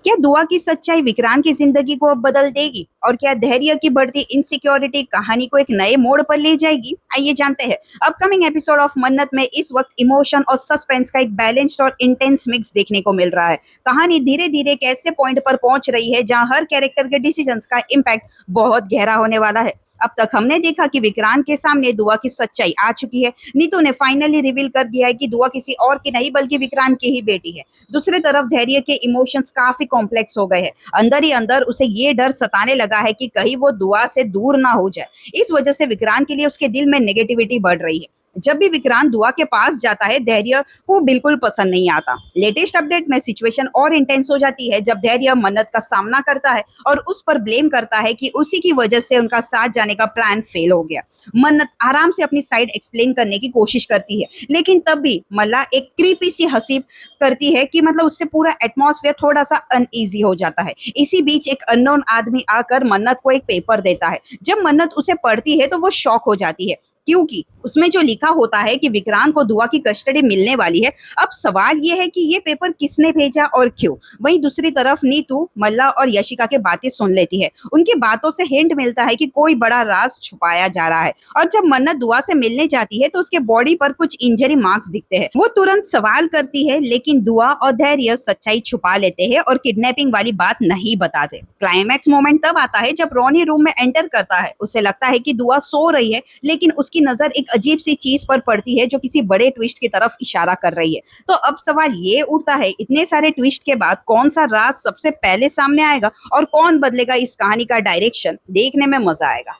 क्या दुआ की सच्चाई विक्रांत की जिंदगी को अब बदल देगी और क्या धैर्य की बढ़ती इनसिक्योरिटी कहानी को एक नए मोड़ पर ले जाएगी? आइए जानते हैं। अपकमिंग एपिसोड ऑफ मन्नत में इस वक्त इमोशन और सस्पेंस का एक बैलेंस्ड और इंटेंस मिक्स देखने को मिल रहा है। कहानी धीरे धीरे एक ऐसे पॉइंट पर पहुंच रही है जहां हर कैरेक्टर के डिसीजंस का इम्पैक्ट बहुत गहरा होने वाला है। अब तक हमने देखा कि विक्रांत के सामने दुआ की सच्चाई आ चुकी है। नीतू ने फाइनली रिवील कर दिया है कि दुआ किसी और की नहीं बल्कि विक्रांत की ही बेटी है। दूसरी तरफ धैर्य के इमोशंस काफी कॉम्प्लेक्स हो गए हैं। अंदर ही अंदर उसे ये डर सताने लगा है कि कहीं वो दुआ से दूर ना हो जाए। इस वजह से विक्रांत के लिए उसके दिल में नेगेटिविटी बढ़ रही है। जब भी विक्रांत दुआ के पास जाता है धैर्य को बिल्कुल पसंद नहीं आता। लेटेस्ट अपडेट में सिचुएशन और इंटेंस हो जाती है जब धैर्य मन्नत का सामना करता है और उस पर ब्लेम करता है कि उसी की वजह से उनका साथ जाने का प्लान फेल हो गया। मन्नत आराम से अपनी साइड एक्सप्लेन करने की कोशिश करती है, लेकिन तब भी मल्ला एक क्रीपी सी हंसी करती है कि मतलब उससे पूरा एटमॉस्फेयर थोड़ा सा अनईजी हो जाता है। इसी बीच एक अननोन आदमी आकर मन्नत को एक पेपर देता है। जब मन्नत उसे पढ़ती है तो वो शॉक हो जाती है, क्योंकि उसमें जो लिखा होता है कि विक्रांत को दुआ की कस्टडी मिलने वाली है। अब सवाल ये है कि ये पेपर किसने भेजा और क्यों। वहीं दूसरी तरफ नीतू मल्ला और यशिका के बातें सुन लेती है। उनकी बातों से हिंट मिलता है कि कोई बड़ा राज छुपाया जा रहा है। और जब मन्नत दुआ से मिलने जाती है तो उसके बॉडी पर कुछ इंजरी मार्क्स दिखते हैं। वो तुरंत सवाल करती है, लेकिन दुआ और धैर्य सच्चाई छुपा लेते हैं और किडनैपिंग वाली बात नहीं बताते। क्लाइमैक्स मोमेंट तब आता है जब रोनी रूम में एंटर करता है। उसे लगता है कि दुआ सो रही है, लेकिन उसकी नजर एक अजीब सी चीज पर पड़ती है जो किसी बड़े ट्विस्ट की तरफ इशारा कर रही है। तो अब सवाल ये उठता है, इतने सारे ट्विस्ट के बाद कौन सा राज सबसे पहले सामने आएगा और कौन बदलेगा इस कहानी का डायरेक्शन? देखने में मजा आएगा।